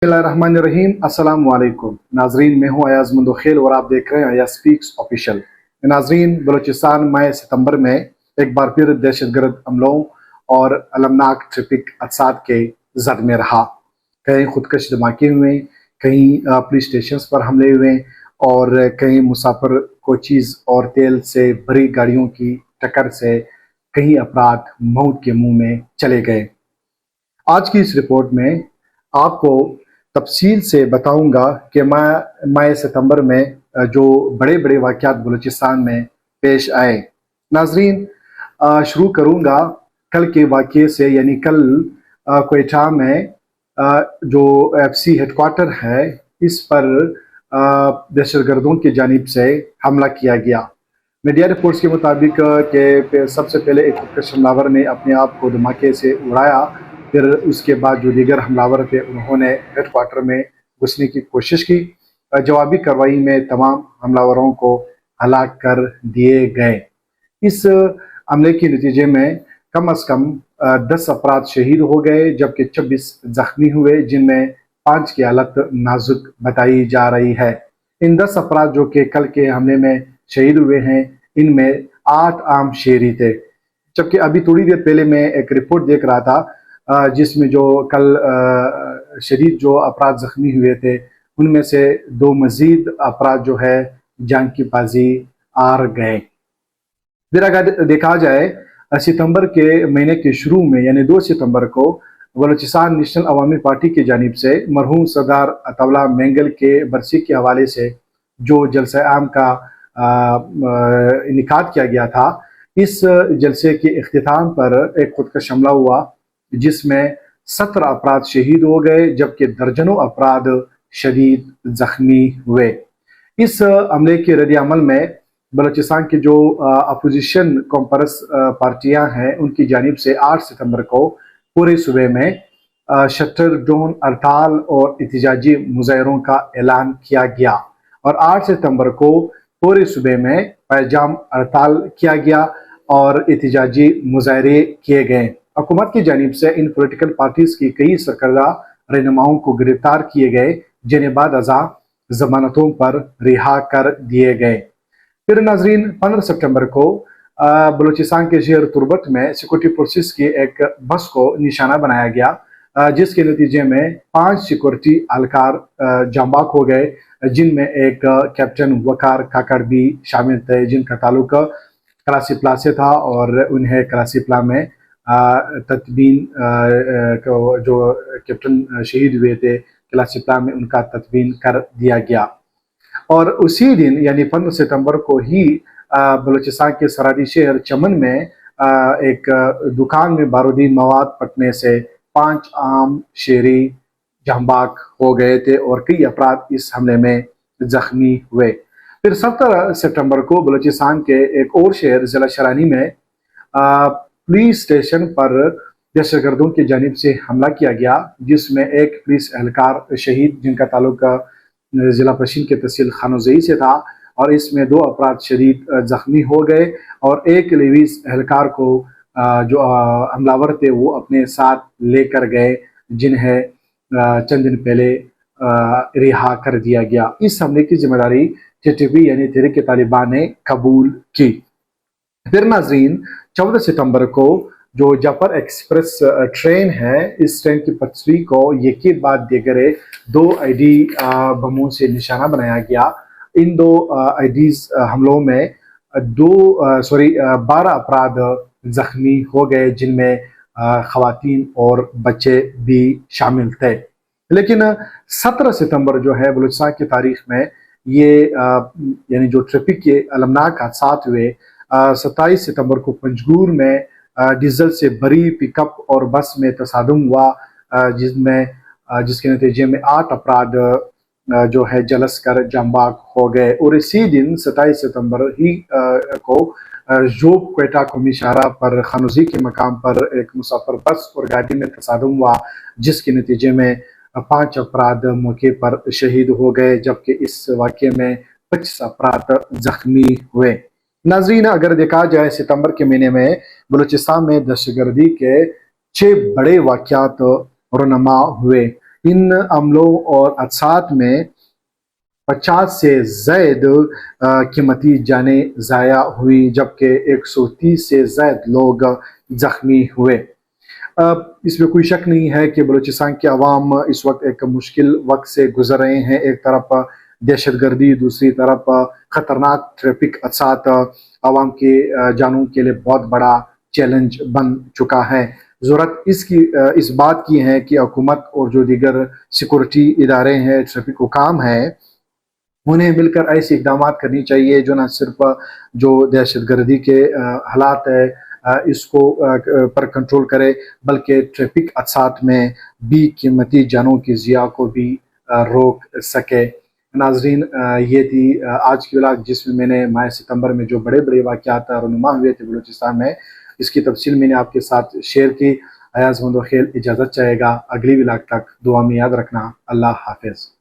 बिस्मिल्लाहिर्रहमानिर्रहीम। अस्सलाम वालेकुम नाजरीन, मैं हूँ अयाज मुंदोखेल और आप देख रहे हैं अयाज स्पीक्स ऑफिशियल। नाजरीन, बलूचिस्तान माह सितंबर में एक बार फिर दहशतगर्द हमलों और अलमनाक ट्रैफिक हादसात के जद में रहा। कहीं खुदकश धमाके हुए, कहीं पुलिस स्टेशन पर हमले हुए और कहीं मुसाफिर कोचीज और तेल से भरी गाड़ियों की टक्कर से कई अफराद मौत के मुंह में चले गए। आज की इस रिपोर्ट में आपको तफसील से बताऊंगा कि माह सितंबर में जो बड़े बड़े वाक़यात बलूचिस्तान में पेश आए। नाजरीन, शुरू करूंगा कल के वाक़े से, यानी कल क्वेटा में जो FC हेडक्वार्टर है, इस पर दहशतगर्दों की जानिब से हमला किया गया। मीडिया रिपोर्ट्स के मुताबिक कि सबसे पहले एक खुदकश हमलावर ने अपने आप को धमाके से उड़ाया, फिर उसके बाद जो दीगर हमलावर थे उन्होंने हेडक्वार्टर में घुसने की कोशिश की। जवाबी कार्रवाई में तमाम हमलावरों को हलाक कर दिए गए। इस हमले के नतीजे में कम अज़ कम 10 अफराद शहीद हो गए, जबकि 26 जख्मी हुए, जिनमें 5 की हालत नाजुक बताई जा रही है। इन 10 अफराद जो कि कल के हमले में शहीद हुए हैं, इनमें 8 आम शहरी थे। जबकि अभी थोड़ी देर पहले मैं एक रिपोर्ट देख रहा था जिसमें जो कल शदीद जो अफराद जख्मी हुए थे, उनमें से 2 मजीद अफराद जो है जान की बाजी हार गए। फिर अगर देखा जाए, सितंबर के महीने के शुरू में यानी 2 सितंबर को बलूचिस्तान नेशनल अवामी पार्टी की जानिब से मरहूम सरदार अताउल्लाह मेंगल के बरसी के हवाले से जो जलसा आम का इनेकाद किया गया था, इस जलसे के इख्तिताम पर एक खुदकश हमला हुआ जिसमें 17 अफराद शहीद हो गए, जबकि दर्जनों अफराद शदीद जख्मी हुए। इस हमले के रद्द-ए-अमल में बलूचिस्तान की जो अपोजिशन कॉम्परस पार्टियां हैं, उनकी जानिब से 8 सितंबर को पूरे सूबे में शटर डाउन हड़ताल और एहतजाजी मुजाहरों का ऐलान किया गया और 8 सितंबर को पूरे सूबे में पैजाम हड़ताल किया गया और एहतजाजी मुजाहरे किए गए। हुकूमत की जानिब से इन पॉलिटिकल पार्टीज की कई सरकर्दा रहनुमाओं को गिरफ्तार किए गए, जिन्हें बाद अज़ा जमानतों पर रिहा कर दिए गए। फिर नाजरीन, 15 सितंबर को बलूचिस्तान के शहर तुर्बत में सिक्योरिटी फोर्सेस की एक बस को निशाना बनाया गया, जिसके नतीजे में 5 सिक्योरिटी एहलकार जांबाक हो गए, जिनमें एक कैप्टन वकार काकड़ भी शामिल थे, जिनका ताल्लुक कराची प्ला से था और उन्हें कराची प्ला में तदबीन जो कैप्टन शहीद हुए थे कराची प्ला में, उनका तदबीन कर दिया गया। और उसी दिन यानी 15 सितंबर को ही बलूचिस्तान के सरहदी शहर चमन में एक दुकान में बारूदी मवाद फटने से 5 आम शहरी जहबाक हो गए थे और कई अफराद इस हमले में जख्मी हुए। फिर 17 सितंबर को बलूचिस्तान के एक और शहर जिला शरानी में पुलिस स्टेशन पर दहशतगर्दों की जानिब से हमला किया गया, जिसमें एक पुलिस एहलकार शहीद, जिनका ताल्लुक जिला पश्चिम के तहसील खानोजई से था, और इसमें 2 अफराद शदीद जख्मी हो गए और एक लेवीस एहलकार को जो हमलावर थे वो अपने साथ लेकर गए, जिन्हें चंद दिन पहले रिहा कर दिया गया। इस हमले की जिम्मेदारी TTP यानी तहरीक तालिबान ने कबूल की। फिर नाजरीन, 14 सितंबर को जो जाफर एक्सप्रेस ट्रेन है, इस ट्रेन की पटरी को एक बाद दिगरे 2 ID बमों से निशाना बनाया गया। इन 2 IDs हमलों में 12 अफराद जख्मी हो गए, जिनमें खवातीन और बच्चे भी शामिल थे। लेकिन 17 सितंबर जो है बलूचिस्तान की तारीख में ये यानी जो ट्रैफिक के अलमनाक हादसात हुए, 27 सितंबर को पंजगूर में डीजल से भरी पिकअप और बस में तसादुम हुआ, जिसके नतीजे में 8 अफराद जो है जलस कर जांबाक हो गए। और इसी दिन 27 सितंबर ही को जोब क्वेटा कौमी शाहरा पर खानोजी के मकाम पर एक मुसाफिर बस और गाड़ी में तसादुम हुआ, जिसके नतीजे में 5 अफराद मौके पर शहीद हो गए, जबकि इस वाक़े में 25 अफराद जख्मी हुए। नाजरीन, अगर देखा जाए सितंबर के महीने में बलूचिस्तान में दहशतगर्दी के 6 बड़े वाक़यात रुनमा हुए। ان عملوں اور حادثات میں 50 سے زائد قیمتی جانیں ضائع ہوئی، جبکہ 130 سے زائد لوگ زخمی ہوئے۔ اس میں کوئی شک نہیں ہے کہ بلوچستان کے عوام اس وقت ایک مشکل وقت سے گزر رہے ہیں۔ ایک طرف دہشت گردی، دوسری طرف خطرناک ٹریفک حادثات عوام کے جانوں کے لیے بہت بڑا چیلنج بن چکا ہے۔ ضرورت اس بات کی ہے کہ حکومت اور جو دیگر سیکورٹی ادارے ہیں، ٹریفک حکام ہیں، انہیں مل کر ایسے اقدامات کرنی چاہیے جو نہ صرف جو دہشت گردی کے حالات ہے اس کو پر کنٹرول کرے، بلکہ ٹریفک حادثات میں بھی قیمتی جانوں کی ضیاع کو بھی روک سکے۔ ناظرین، یہ تھی آج کی ولاگ، جس میں نے ماہ ستمبر میں جو بڑے بڑے واقعات رونما ہوئے تھے بلوچستان میں، اس کی تفصیل میں نے آپ کے ساتھ شیئر کی۔ ایاز مند و خیل اجازت چاہے گا، اگلی ولاگ تک دعا میں یاد رکھنا۔ اللہ حافظ۔